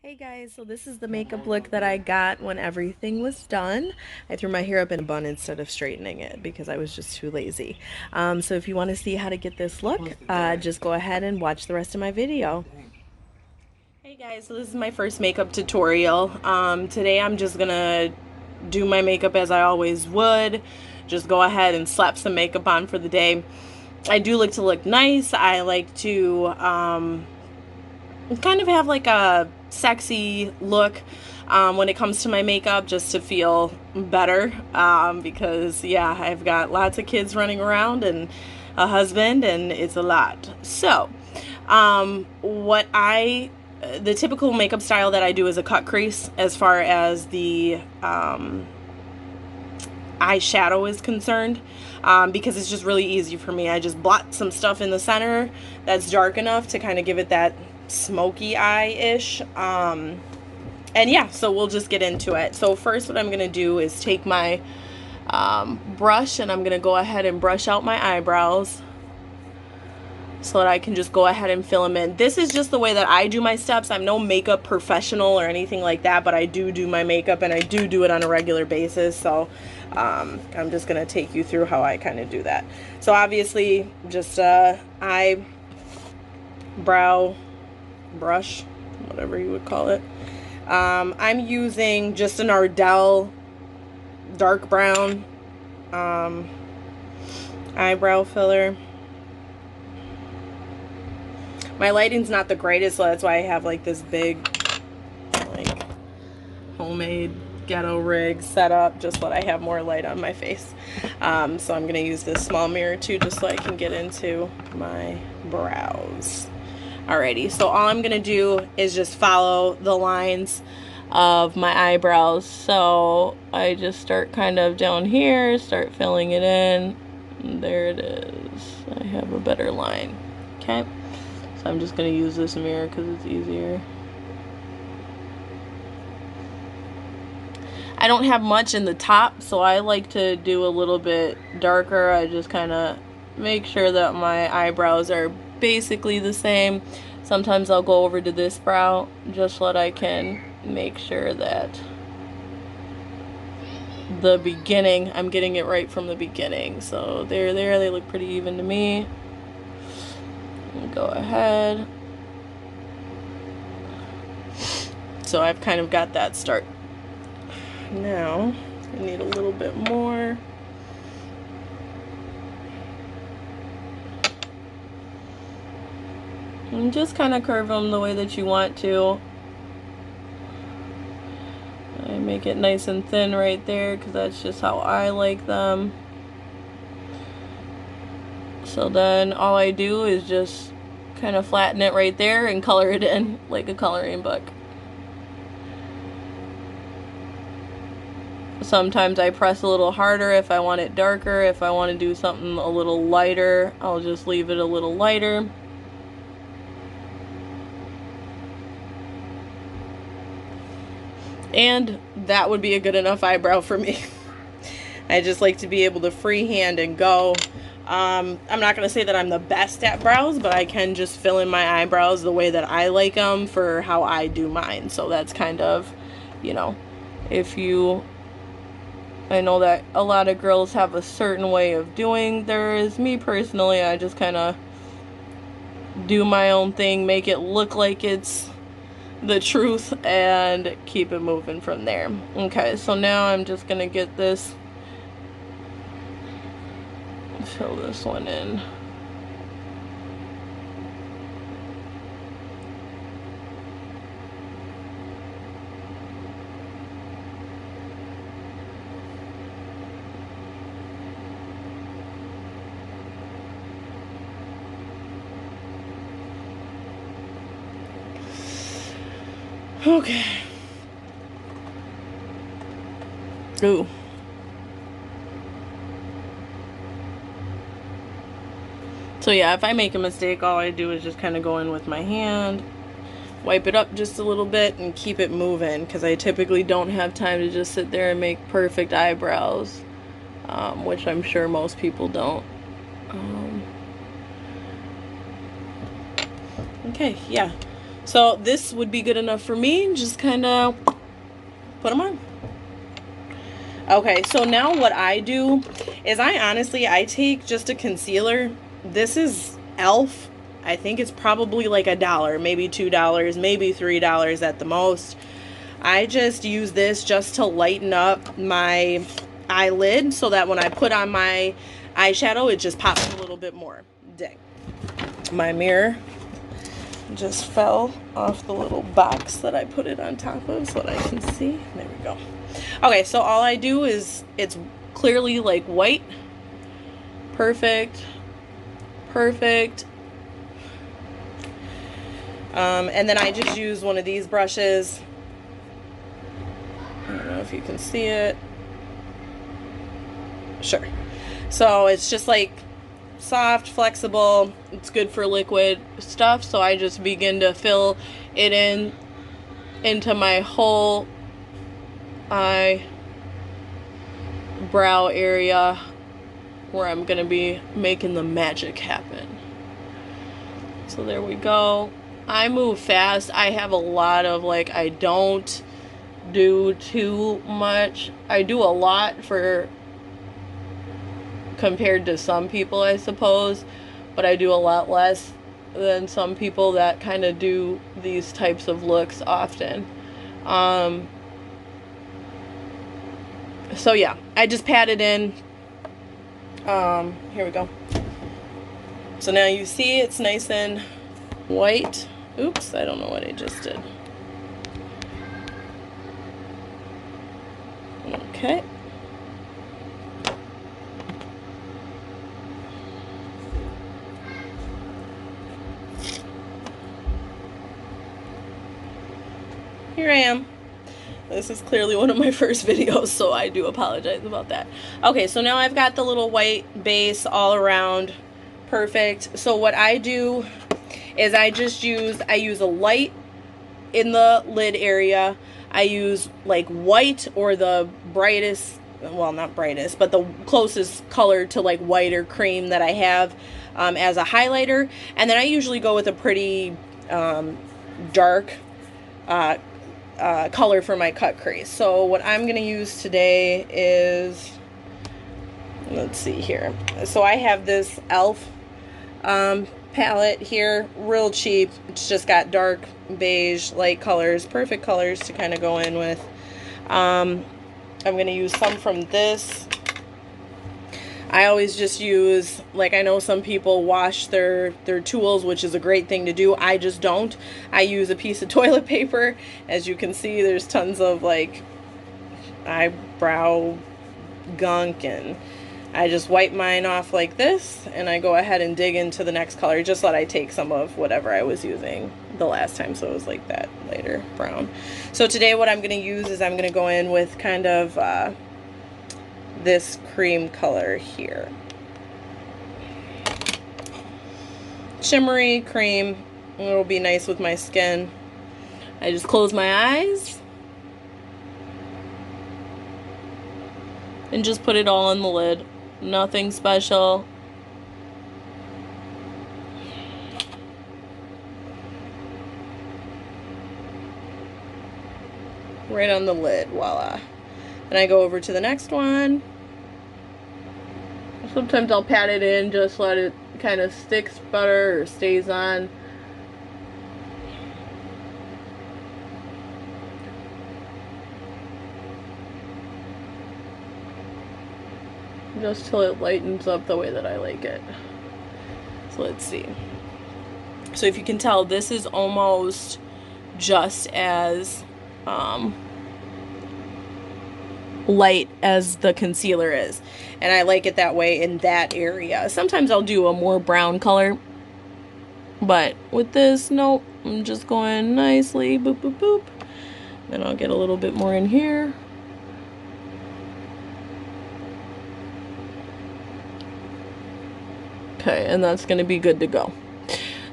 Hey guys, so this is the makeup look that I got when everything was done. I threw my hair up in a bun instead of straightening it because I was just too lazy. So if you want to see how to get this look, just go ahead and watch the rest of my video. Hey guys, so this is my first makeup tutorial. Today I'm just gonna do my makeup as I always would. Just go ahead and slap some makeup on for the day. I do like to look nice. I like to kind of have like a sexy look when it comes to my makeup, just to feel better, because yeah, I've got lots of kids running around and a husband, and it's a lot. So what I the typical makeup style that I do is a cut crease as far as the eyeshadow is concerned, because it's just really easy for me. I just blot some stuff in the center that's dark enough to kind of give it that smoky eye-ish. And yeah, so we'll just get into it. So first what I'm going to do is take my brush, and I'm going to go ahead and brush out my eyebrows so that I can just go ahead and fill them in. This is just the way that I do my steps. I'm no makeup professional or anything like that, but I do my makeup, and I do it on a regular basis. So I'm just going to take you through how I kind of do that. So obviously just eyebrow brush, whatever you would call it. I'm using just an Ardell dark brown eyebrow filler. My lighting's not the greatest, so that's why I have like this big like homemade ghetto rig set up just so that I have more light on my face. So I'm gonna use this small mirror too, just so I can get into my brows. Alrighty, so all I'm gonna do is just follow the lines of my eyebrows. So I just start kind of down here, start filling it in. There it is. I have a better line. Okay, so I'm just gonna use this mirror because it's easier. I don't have much in the top, so I like to do a little bit darker. I just kind of make sure that my eyebrows are basically the same. Sometimes I'll go over to this brow just so that I can make sure that the beginning, I'm getting it right from the beginning. So there, they look pretty even to me. Go ahead. So I've kind of got that start. Now I need a little bit more. And just kind of curve them the way that you want to. I make it nice and thin right there because that's just how I like them. So then all I do is just kind of flatten it right there and color it in like a coloring book. Sometimes I press a little harder if I want it darker. If I want to do something a little lighter, I'll just leave it a little lighter. And that would be a good enough eyebrow for me. I just like to be able to freehand and go. I'm not going to say that I'm the best at brows, but I can just fill in my eyebrows the way that I like them for how I do mine. So that's kind of, you know, if you... I know that a lot of girls have a certain way of doing theirs. Me personally, I just kind of do my own thing, make it look like it's the truth, and keep it moving from there. Okay, so now I'm just gonna get this, fill this one in. Okay. Ooh. So yeah, if I make a mistake, all I do is just kind of go in with my hand, wipe it up just a little bit, and keep it moving, because I typically don't have time to just sit there and make perfect eyebrows, which I'm sure most people don't. Okay, yeah. So this would be good enough for me. Just kind of put them on. Okay, so now what I do is I take just a concealer. This is e.l.f. I think it's probably like $1, maybe $2, maybe $3 at the most. I just use this just to lighten up my eyelid so that when I put on my eyeshadow, it just pops a little bit more. Dang. My mirror just fell off the little box that I put it on top of so that I can see. There we go. Okay, so all I do is, it's clearly like white. Perfect. Perfect. And then I just use one of these brushes. I don't know if you can see it. Sure. So it's just like soft, flexible. It's good for liquid stuff. So I just begin to fill it into my whole eyebrow area where I'm gonna be making the magic happen. So there we go. I move fast. I have a lot of, like, I don't do too much. I do a lot for compared to some people, I suppose, but I do a lot less than some people that kind of do these types of looks often. So yeah, I just pat it in. Here we go. So now you see it's nice and white. Oops, I don't know what I just did. Okay. Here I am. This is clearly one of my first videos, so I do apologize about that. Okay, so now I've got the little white base all around. Perfect. So what I do is I use a light in the lid area. I use like white or the brightest, well, not brightest, but the closest color to like white or cream that I have as a highlighter. And then I usually go with a pretty dark color for my cut crease. So what I'm going to use today is, let's see here. So I have this e.l.f. Palette here, real cheap. It's just got dark beige, light colors, perfect colors to kind of go in with. I'm going to use some from this. I always just use, like, I know some people wash their tools, which is a great thing to do. I just don't. I use a piece of toilet paper. As you can see, there's tons of like eyebrow gunk, and I just wipe mine off like this, and I go ahead and dig into the next color. Just let I take some of whatever I was using the last time, so it was like that lighter brown. So today what I'm going to use is I'm going to go in with kind of this cream color here. Shimmery cream. It'll be nice with my skin. I just close my eyes and just put it all on the lid. Nothing special. Right on the lid, voila. Then I go over to the next one. Sometimes I'll pat it in, just let it kind of sticks better or stays on. Just till it lightens up the way that I like it. So let's see. So if you can tell, this is almost just as light as the concealer is, and I like it that way in that area. Sometimes I'll do a more brown color, but with this, nope, I'm just going nicely, boop boop boop. Then I'll get a little bit more in here. Okay, and that's gonna be good to go.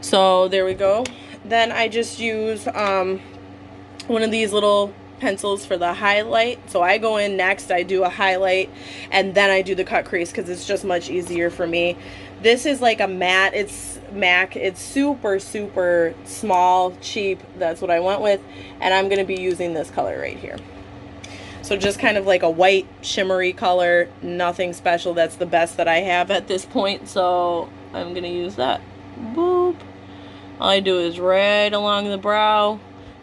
So there we go. Then I just use one of these little pencils for the highlight. So I go in next, I do a highlight, and then I do the cut crease because it's just much easier for me This is like a matte. It's MAC. It's super, super small, cheap. That's what I went with. And I'm going to be using this color right here. So just kind of like a white shimmery color, nothing special. That's the best that I have at this point, so I'm gonna use that. Boop. All I do is right along the brow,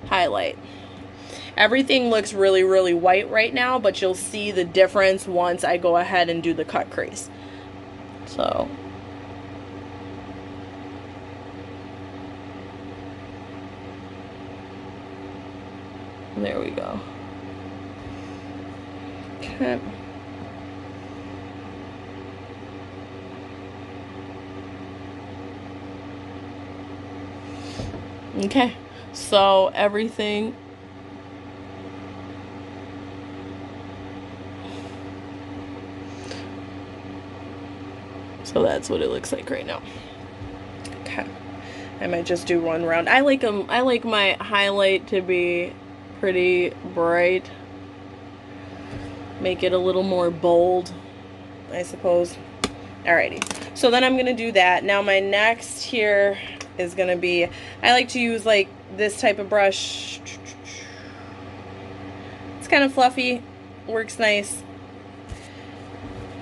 highlight. Everything looks really, really white right now, but you'll see the difference once I go ahead and do the cut crease. So there we go. Okay. Okay, so everything so that's what it looks like right now. Okay, I might just do one round. I like them. I like my highlight to be pretty bright. Make it a little more bold, I suppose. Alrighty, so then I'm gonna do that. Now my next here is gonna be, I like to use like this type of brush. It's kind of fluffy, works nice.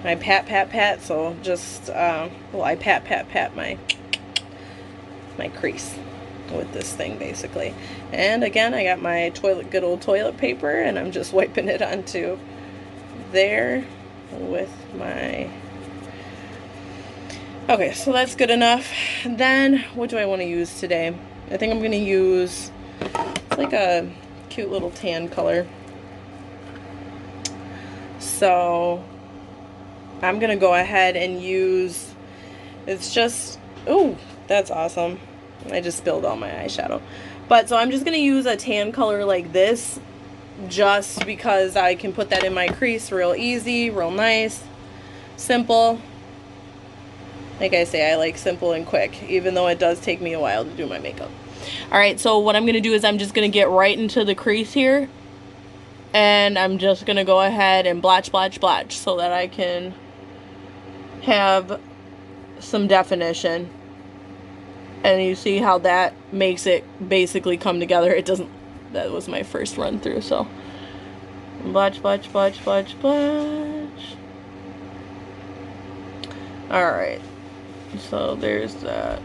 I pat, so just, well, I pat my crease with this thing basically. And again, I got my good old toilet paper, and I'm just wiping it onto there with my, okay, so that's good enough. Then what do I want to use today? I think I'm going to use, it's like a cute little tan color. So I'm going to go ahead and use, it's just, oh, that's awesome. I just spilled all my eyeshadow. But so I'm just going to use a tan color like this, just because I can put that in my crease real easy, real nice, simple. Like I say, I like simple and quick, even though it does take me a while to do my makeup. Alright, so what I'm going to do is I'm just going to get right into the crease here. And I'm just going to go ahead and blotch so that I can have some definition. And you see how that makes it basically come together. It doesn't, that was my first run through, so. Blotch. Alright. So there's that.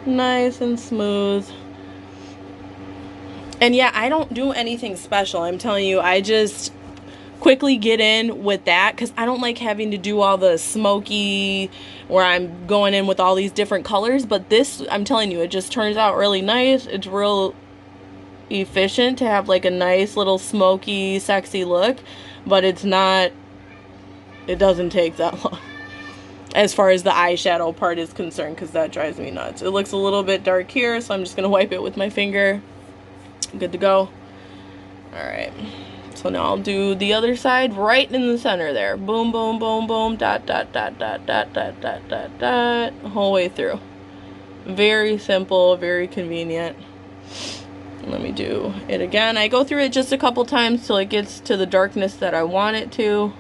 Nice and smooth. And yeah, I don't do anything special. I'm telling you, I just quickly get in with that because I don't like having to do all the smoky where I'm going in with all these different colors. But this, I'm telling you, it just turns out really nice. It's real efficient to have like a nice little smoky, sexy look. But it's not, it doesn't take that long as far as the eyeshadow part is concerned, because that drives me nuts. It looks a little bit dark here, so I'm just going to wipe it with my finger. Good to go. Alright, so now I'll do the other side right in the center there. Boom, boom, boom, boom, dot, dot, dot, dot, dot, dot, dot, dot, dot, the whole way through. Very simple, very convenient. Let me do it again. I go through it just a couple times till it gets to the darkness that I want it to.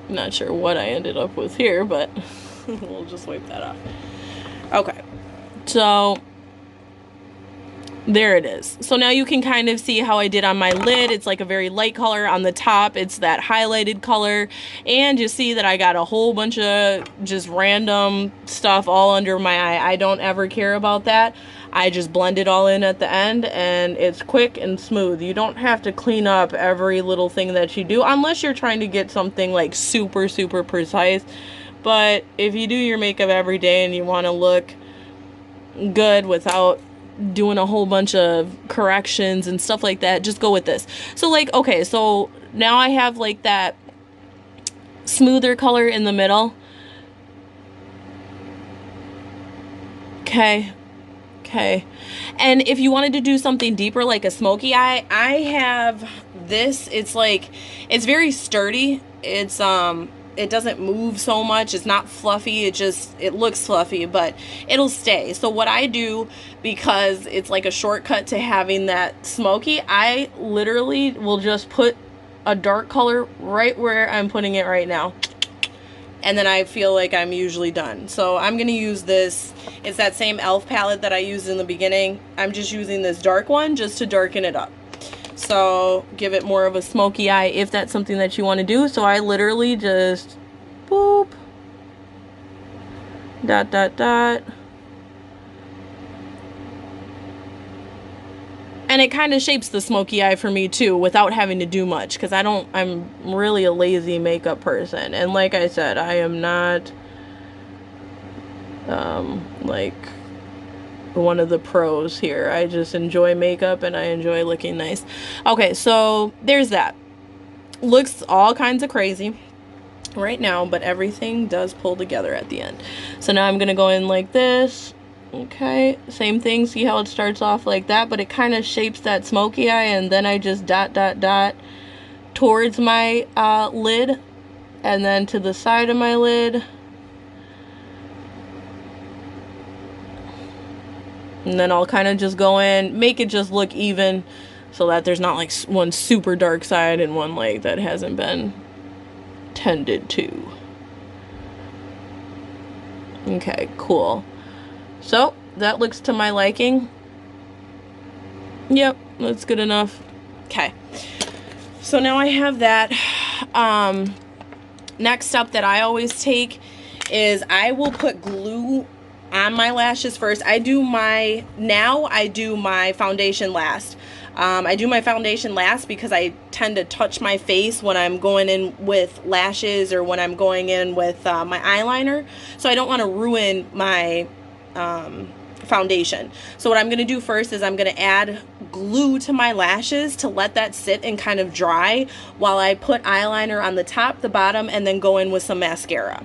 Not sure what I ended up with here, but we'll just wipe that off. Okay, so there it is. So now you can kind of see how I did on my lid. It's like a very light color. On the top, it's that highlighted color. And you see that I got a whole bunch of just random stuff all under my eye. I don't ever care about that. I just blend it all in at the end, and it's quick and smooth. You don't have to clean up every little thing that you do, unless you're trying to get something like super, super precise. But if you do your makeup every day and you want to look good without doing a whole bunch of corrections and stuff like that, just go with this. So like, okay, so now I have like that smoother color in the middle. Okay, Okay. And if you wanted to do something deeper, like a smoky eye, I have this. It's like, it's very sturdy. It doesn't move so much. It's not fluffy. It looks fluffy, but it'll stay. So what I do, because it's like a shortcut to having that smoky, I literally will just put a dark color right where I'm putting it right now. And then I feel like I'm usually done. So I'm going to use this. It's that same e.l.f. palette that I used in the beginning. I'm just using this dark one just to darken it up. So give it more of a smoky eye if that's something that you want to do. So I literally just boop, dot, dot, dot. And it kind of shapes the smoky eye for me too without having to do much, because I'm really a lazy makeup person. And like I said, I am not like one of the pros here. I just enjoy makeup and I enjoy looking nice. Okay, so there's that. Looks all kinds of crazy right now, but everything does pull together at the end. So now I'm gonna go in like this. Okay, same thing. See how it starts off like that, but it kind of shapes that smoky eye, and then I just dot, dot, dot towards my lid, and then to the side of my lid. And then I'll kind of just go in, make it just look even, so that there's not like one super dark side and one like that hasn't been tended to. Okay, cool. So that looks to my liking. Yep, that's good enough. Okay, so now I have that. Next up that I always take is I will put glue on my lashes first. I do my foundation last. I do my foundation last because I tend to touch my face when I'm going in with lashes or when I'm going in with my eyeliner. So I don't want to ruin my foundation. So what I'm going to do first is I'm going to add glue to my lashes to let that sit and kind of dry while I put eyeliner on the top, the bottom, and then go in with some mascara.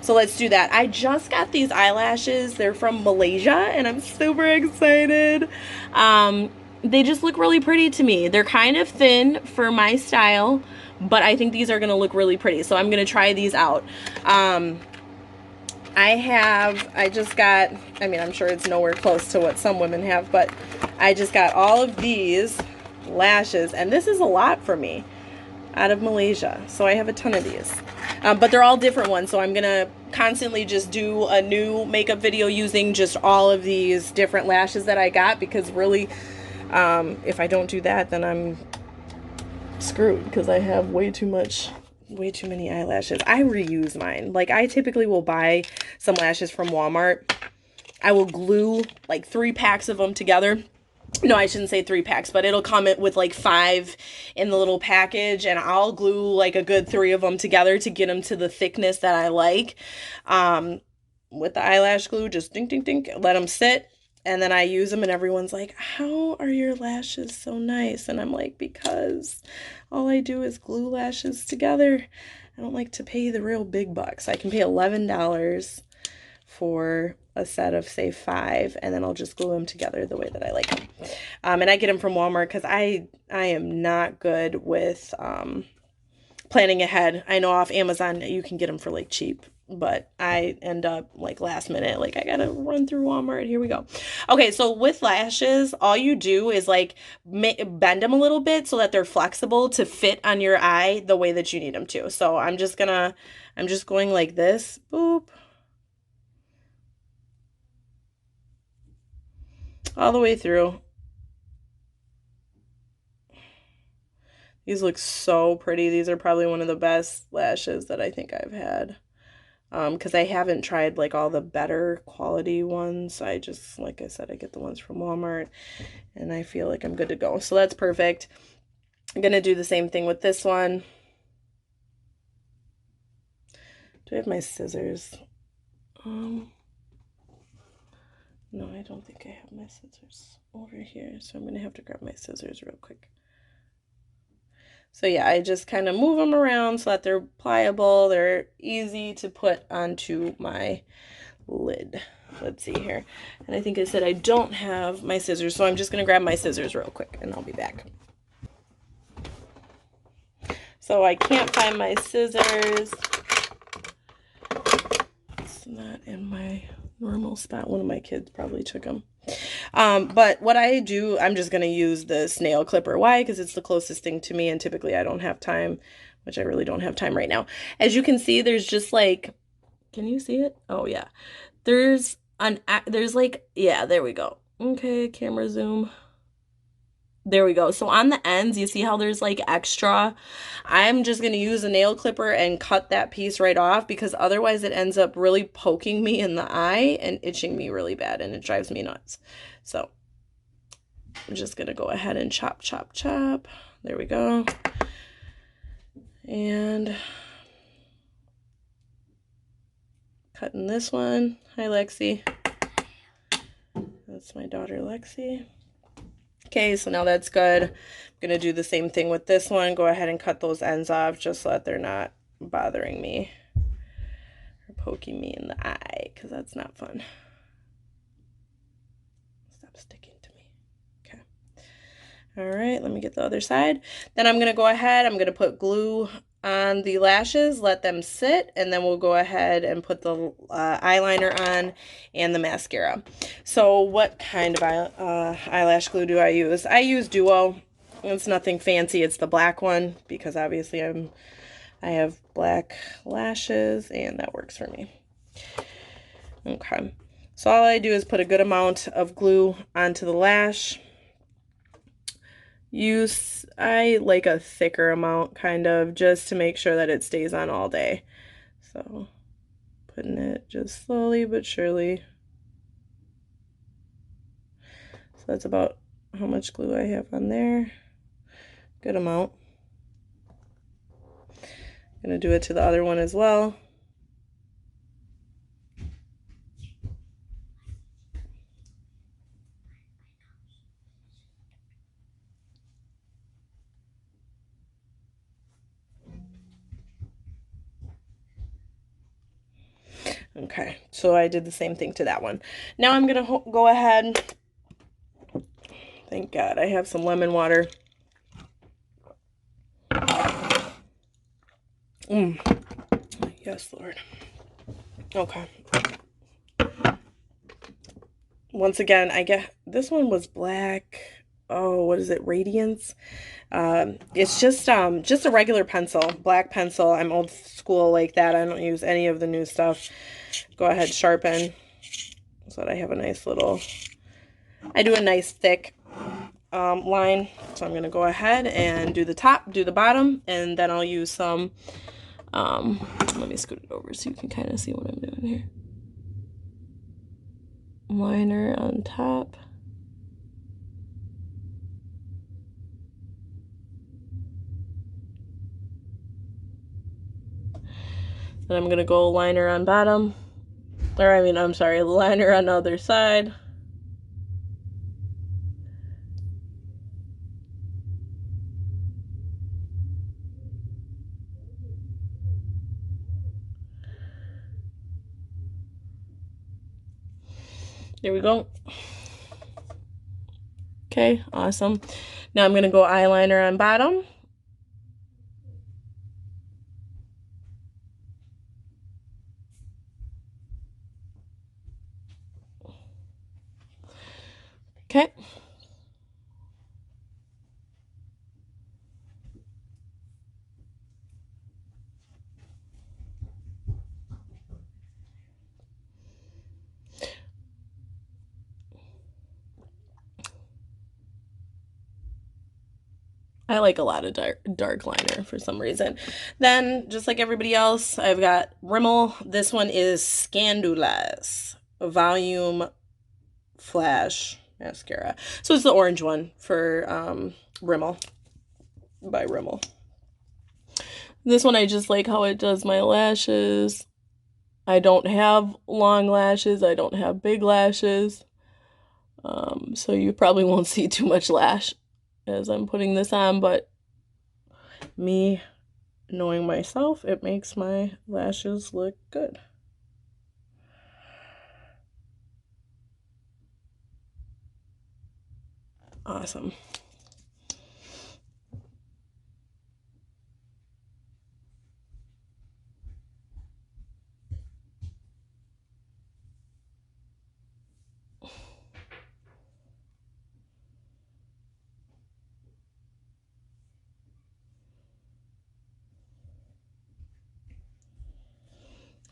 So let's do that. I just got these eyelashes. They're from Malaysia and I'm super excited. They just look really pretty to me. They're kind of thin for my style, but I think these are gonna look really pretty. So I'm gonna try these out. I'm sure it's nowhere close to what some women have, but I just got all of these lashes, and this is a lot for me, out of Malaysia. So I have a ton of these. But they're all different ones, so I'm gonna constantly just do a new makeup video using just all of these different lashes that I got, because really, if I don't do that, then I'm screwed, because I have way too many eyelashes. I reuse mine. Like, I typically will buy some lashes from Walmart. I will glue like 3 packs of them together. No, I shouldn't say 3 packs, but it'll come with like 5 in the little package, and I'll glue like a good 3 of them together to get them to the thickness that I like. With the eyelash glue, just dink, dink, dink, let them sit, and then I use them, and everyone's like, how are your lashes so nice? And I'm like, because all I do is glue lashes together. I don't like to pay the real big bucks. I can pay $11 for a set of, say, 5, and then I'll just glue them together the way that I like them. And I get them from Walmart because I am not good with planning ahead. I know off Amazon you can get them for like cheap, but I end up like last minute, like I gotta run through Walmart. Here we go. Okay, so with lashes, all you do is like bend them a little bit so that they're flexible to fit on your eye the way that you need them to. So I'm just going like this, boop, all the way through. These look so pretty. These are probably one of the best lashes that I think I've had. Because I haven't tried like all the better quality ones. I just, like I said, I get the ones from Walmart, and I feel like I'm good to go. So that's perfect. I'm gonna do the same thing with this one. Do I have my scissors? No, I don't think I have my scissors over here, so I'm gonna have to grab my scissors real quick. So yeah, I just kind of move them around so that they're pliable, they're easy to put onto my lid. let's see here. And I think I said I don't have my scissors, so I'm just going to grab my scissors real quick and I'll be back. So I can't find my scissors. It's not in my normal spot. One of my kids probably took them. But what I do, I'm just going to use the snail clipper. Why? Because it's the closest thing to me, and typically I don't have time, which I really don't have time right now. As you can see, there's just like, can you see it? Oh yeah. There's like, yeah, there we go. Okay, camera zoom. There we go. So on the ends, you see how there's like extra? I'm just going to use a nail clipper and cut that piece right off, because otherwise it ends up really poking me in the eye and itching me really bad, and it drives me nuts. So I'm just going to go ahead and chop, chop, chop. There we go. And cutting this one. Hi, Lexi. That's my daughter, Lexi. Okay, so now that's good. I'm going to do the same thing with this one. Go ahead and cut those ends off just so that they're not bothering me or poking me in the eye, because that's not fun. Stop sticking to me. Okay. All right, let me get the other side. Then I'm going to go ahead, I'm going to put glue on the lashes, let them sit, and then we'll go ahead and put the eyeliner on and the mascara. So what kind of eyelash glue do I use? I use Duo. It's nothing fancy. It's the black one, because obviously I have black lashes and that works for me. Okay, so all I do is put a good amount of glue onto the lash. I like a thicker amount, kind of, just to make sure that it stays on all day. So putting it just slowly but surely. So that's about how much glue I have on there. Good amount. I'm going to do it to the other one as well. Okay, so I did the same thing to that one. Now I'm going to go ahead. Thank God I have some lemon water. Yes, Lord. Okay. Once again, I get this one was black. Oh, what is it? Radiance. It's just a regular pencil, black pencil. I'm old school like that. I don't use any of the new stuff. Go ahead, sharpen so that I have a nice little. I do a nice thick line. So I'm gonna go ahead and do the top, do the bottom, and then I'll use some. Let me scoot it over so you can kind of see what I'm doing here. Liner on top. Then I'm gonna go liner on bottom. Or I'm sorry, liner on the other side. There we go. Okay, awesome. Now I'm going to go eyeliner on bottom. Okay. I like a lot of dark liner for some reason. Then, just like everybody else, I've got Rimmel. This one is Scandulous Volume Flash Mascara. So it's the orange one for Rimmel, by Rimmel. This one I just like how it does my lashes. I don't have long lashes. I don't have big lashes. So you probably won't see too much lash as I'm putting this on, but me knowing myself, it makes my lashes look good. Awesome.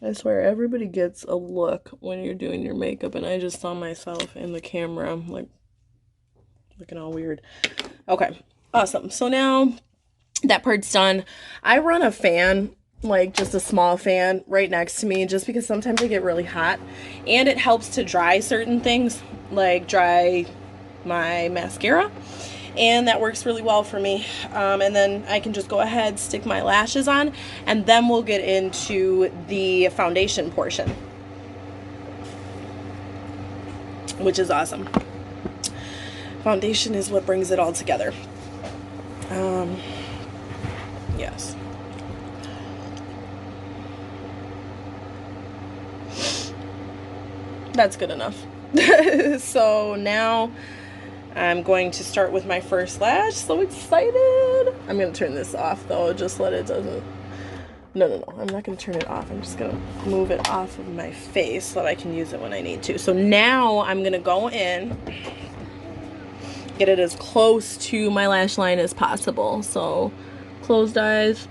I swear, everybody gets a look when you're doing your makeup, and I just saw myself in the camera, like, looking all weird. Okay, awesome. So now that part's done. I run a fan, like just a small fan, right next to me, just because sometimes I get really hot, and it helps to dry certain things, like dry my mascara, and that works really well for me. And then I can just go ahead, stick my lashes on, and then we'll get into the foundation portion, which is awesome. Foundation is what brings it all together. Yes. That's good enough. So now I'm going to start with my first lash. So excited. I'm going to turn this off though, just let it doesn't. No. I'm not going to turn it off. I'm just going to move it off of my face so that I can use it when I need to. So now I'm going to go in, get it as close to my lash line as possible. So closed eyes.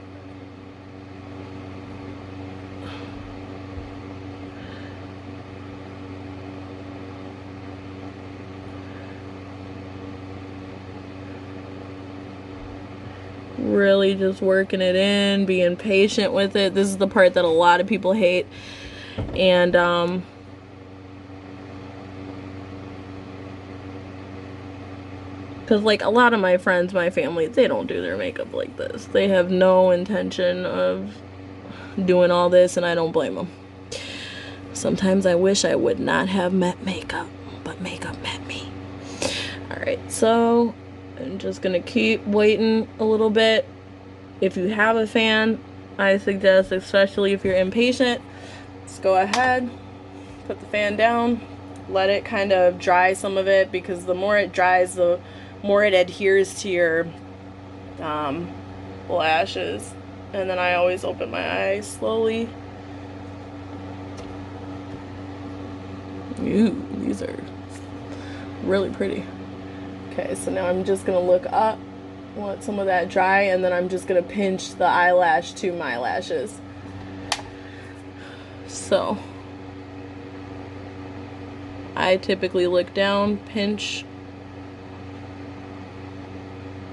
Really just working it in, being patient with it. This is the part that a lot of people hate. And because like a lot of my friends, my family, they don't do their makeup like this. They have no intention of doing all this, and I don't blame them. Sometimes I wish I would not have met makeup, but makeup met me. Alright, so I'm just gonna keep waiting a little bit. If you have a fan, I suggest, especially if you're impatient, just go ahead, put the fan down, let it kind of dry some of it, because the more it dries, the more it adheres to your lashes. And then I always open my eyes slowly. Ooh, these are really pretty. Okay, so now I'm just gonna look up, let some of that dry, and then I'm just gonna pinch the eyelash to my lashes. So I typically look down, pinch,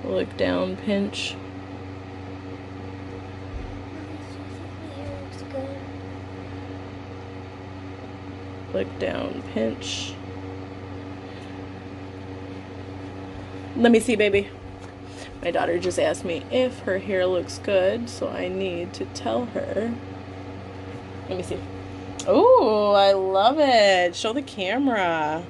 look down, pinch. Look down, pinch. Let me see, baby. My daughter just asked me if her hair looks good, so I need to tell her. Let me see. Oh, I love it. Show the camera.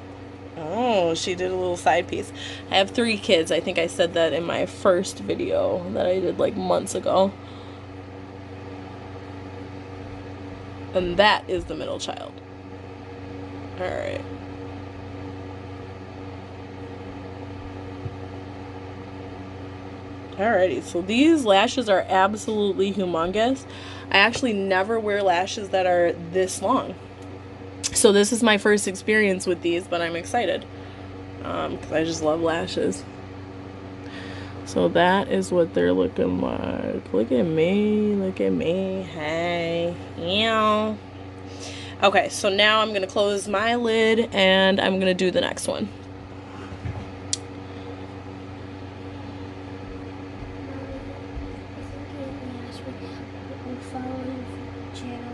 Oh, she did a little side piece. I have 3 kids. I think I said that in my first video that I did like months ago. And that is the middle child. Alright. Alrighty, so these lashes are absolutely humongous. I actually never wear lashes that are this long. So this is my first experience with these, but I'm excited. Because I just love lashes. So that is what they're looking like. Look at me, look at me, hey, yeah. Okay, so now I'm gonna close my lid and I'm gonna do the next one.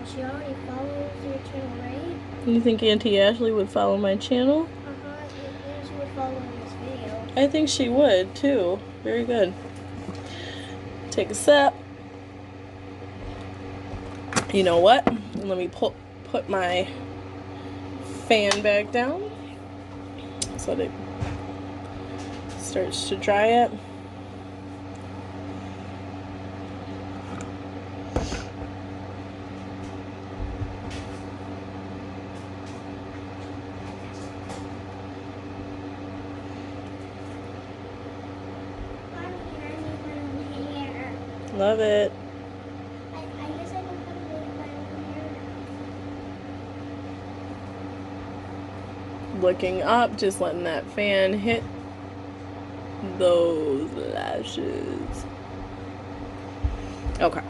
She already follows your channel, right? You think Auntie Ashley would follow my channel? And she would follow this video. I think she would too. Very good. Take a sip. You know what? Let me put my fan back down so that it starts to dry it. Love it. I guess I don't have to make my own hair now. Looking up, just letting that fan hit those lashes. Okay.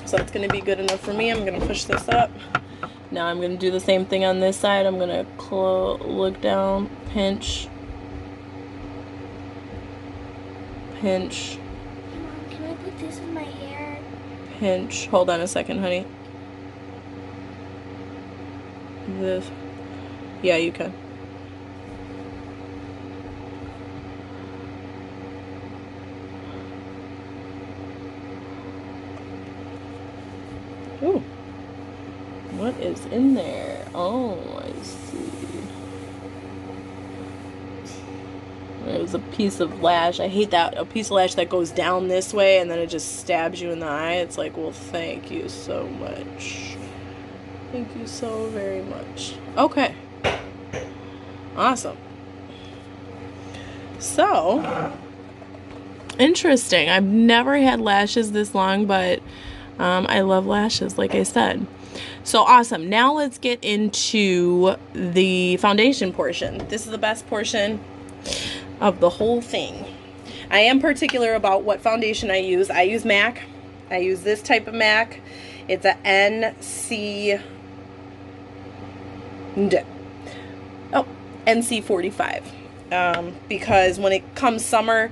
So that's going to be good enough for me. I'm going to push this up. Now I'm going to do the same thing on this side. I'm going to look down, pinch, pinch, Mom, can I put this in my hair? pinch. Hold on a second, honey. This. Yeah, you can. Ooh. What is in there? Oh, I see. There's a piece of lash. I hate that. A piece of lash that goes down this way and then it just stabs you in the eye. It's like, well, thank you so much. Thank you so very much. Okay. Awesome. So, interesting. I've never had lashes this long, but I love lashes, like I said. So awesome. Now let's get into the foundation portion. This is the best portion of the whole thing. I am particular about what foundation I use. I use MAC. I use this type of MAC. It's a NC45. Because when it comes summer,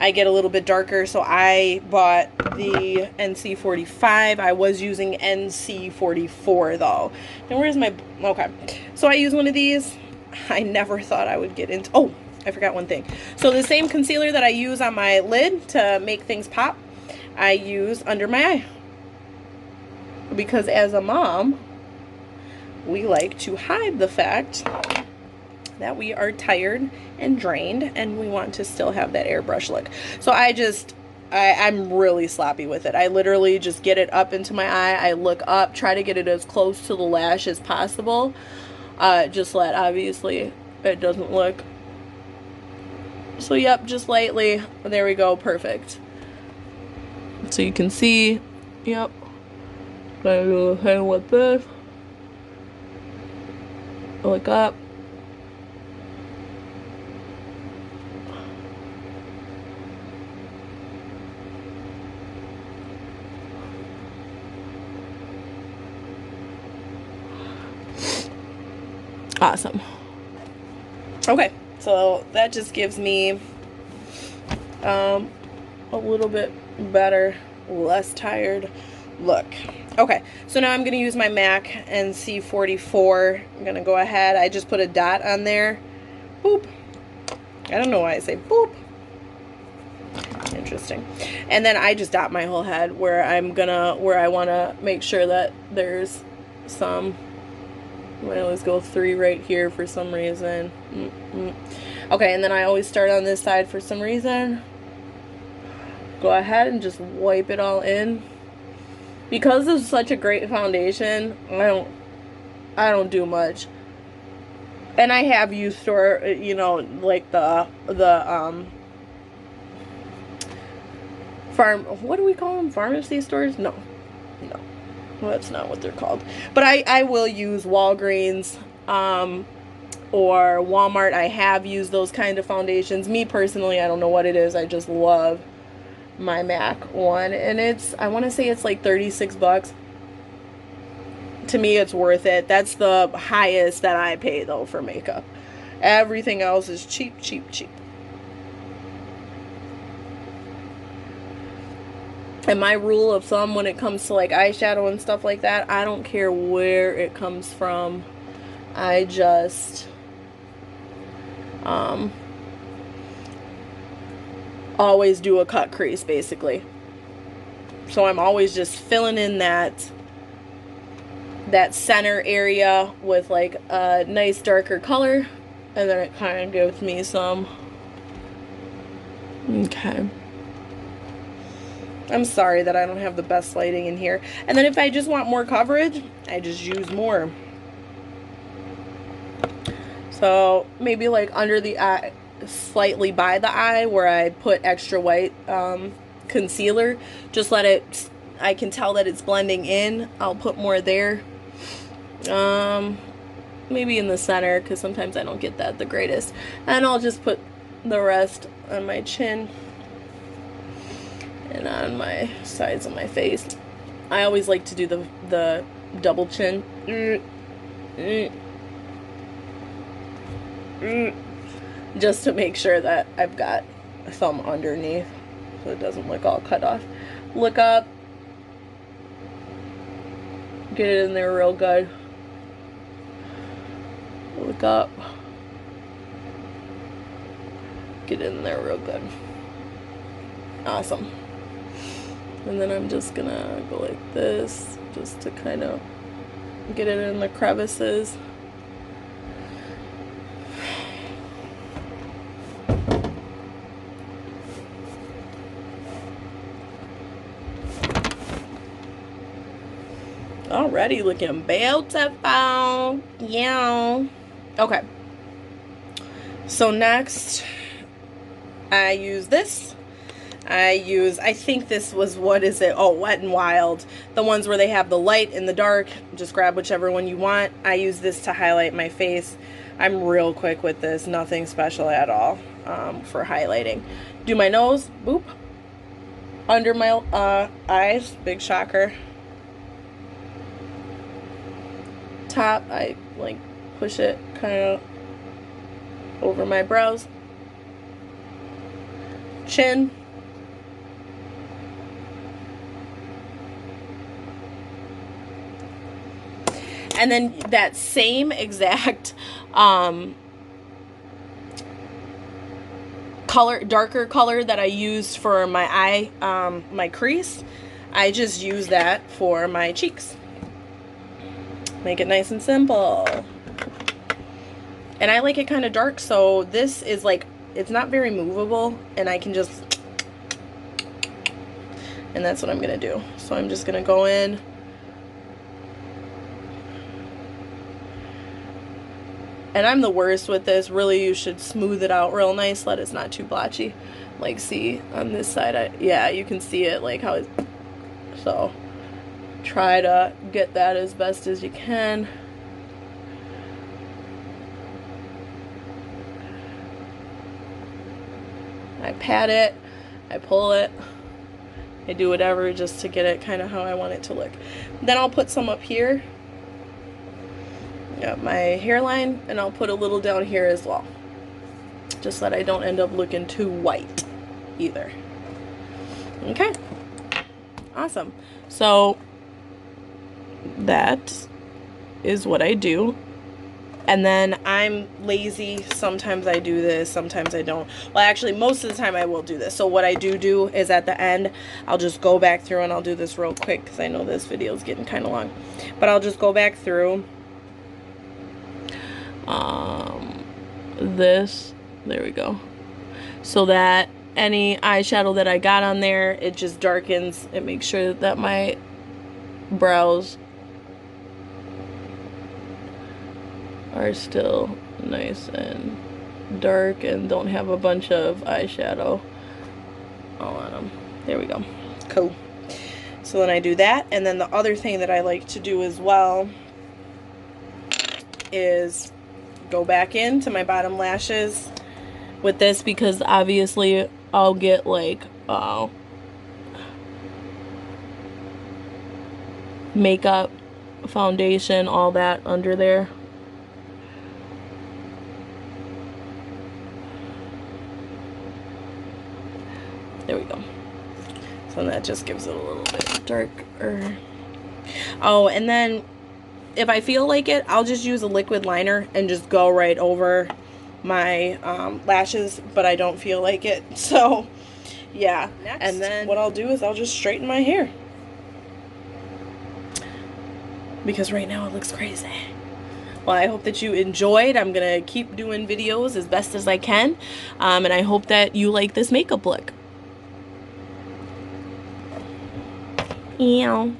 I get a little bit darker, so I bought the NC45. I was using NC44 though. And where's my, okay. So I use one of these. I never thought I would get into, oh, I forgot one thing. So the same concealer that I use on my lid to make things pop, I use under my eye. Because as a mom, we like to hide the fact that we are tired and drained and we want to still have that airbrush look. So I'm really sloppy with it. I literally just get it up into my eye. I look up, try to get it as close to the lash as possible. Just let, obviously, it doesn't look. So yep, just lightly. There we go, perfect. So you can see, yep. Gonna go ahead with this. Look up. Awesome. Okay, so that just gives me a little bit better, less tired look. Okay, so now I'm going to use my MAC NC44. I'm going to go ahead. I just put a dot on there. Boop. I don't know why I say boop. Interesting. And then I just dot my whole head where I want to make sure that there's some. I always go 3 right here for some reason. Okay, and then I always start on this side for some reason. Go ahead and just wipe it all in. Because this is such a great foundation, I don't do much. And I have used store, you know, like the what do we call them? Pharmacy stores? No. Well, that's not what they're called. But I will use Walgreens or Walmart. I have used those kind of foundations. Me personally, I don't know what it is. I just love my MAC one. And I want to say it's like 36 bucks. To me, it's worth it. That's the highest that I pay, though, for makeup. Everything else is cheap, cheap, cheap. And my rule of thumb when it comes to like eyeshadow and stuff like that, I don't care where it comes from. I just always do a cut crease basically. So I'm always just filling in that center area with like a nice darker color, and then it kind of gives me some. Okay. I'm sorry that I don't have the best lighting in here. And then if I just want more coverage, I just use more. So maybe like under the eye, slightly by the eye, where I put extra white concealer. Just let it, I can tell that it's blending in. I'll put more there. Maybe in the center, because sometimes I don't get that the greatest. And I'll just put the rest on my chin and on my sides of my face. I always like to do the double chin. Just to make sure that I've got a thumb underneath so it doesn't look all cut off. Look up. Get it in there real good. Look up. Get it in there real good. Awesome. And then I'm just gonna go like this, just to kind of get it in the crevices. Already looking beautiful. Yeah. Okay. So next, I use this. I think this was, what is it? Oh, Wet n Wild. The ones where they have the light and the dark. Just grab whichever one you want. I use this to highlight my face. I'm real quick with this. Nothing special at all for highlighting. Do my nose. Boop. Under my eyes. Big shocker. Top, I like push it kind of over my brows. Chin. And then that same exact color, darker color that I used for my eye, my crease, I just use that for my cheeks. Make it nice and simple. And I like it kind of dark, so this is like, it's not very movable, and I can just, and that's what I'm gonna do. So I'm just gonna go in. And I'm the worst with this. Really, you should smooth it out real nice. Let it's not too blotchy. Like, see on this side, yeah, you can see it, like how it's, so try to get that as best as you can. I pat it, I pull it, I do whatever just to get it kind of how I want it to look. Then I'll put some up here. Got my hairline, and I'll put a little down here as well, just so that I don't end up looking too white either. Okay, awesome. So that is what I do. And then I'm lazy. Sometimes I do this, sometimes I don't. Well, actually, most of the time I will do this. So what I do is at the end, I'll just go back through, and I'll do this real quick because I know this video is getting kind of long. But I'll just go back through this. There we go. So that any eyeshadow that I got on there, it just darkens. It makes sure that my brows are still nice and dark and don't have a bunch of eyeshadow all on them. There we go. Cool. So then I do that, and then the other thing that I like to do as well is go back into my bottom lashes with this, because obviously I'll get like makeup, foundation, all that under there. There we go. So that just gives it a little bit darker. Oh, and then if I feel like it, I'll just use a liquid liner and just go right over my lashes, but I don't feel like it. So yeah. Next, and then what I'll do is I'll just straighten my hair, because right now it looks crazy. Well, I hope that you enjoyed. I'm gonna keep doing videos as best as I can, and I hope that you like this makeup look. Ew.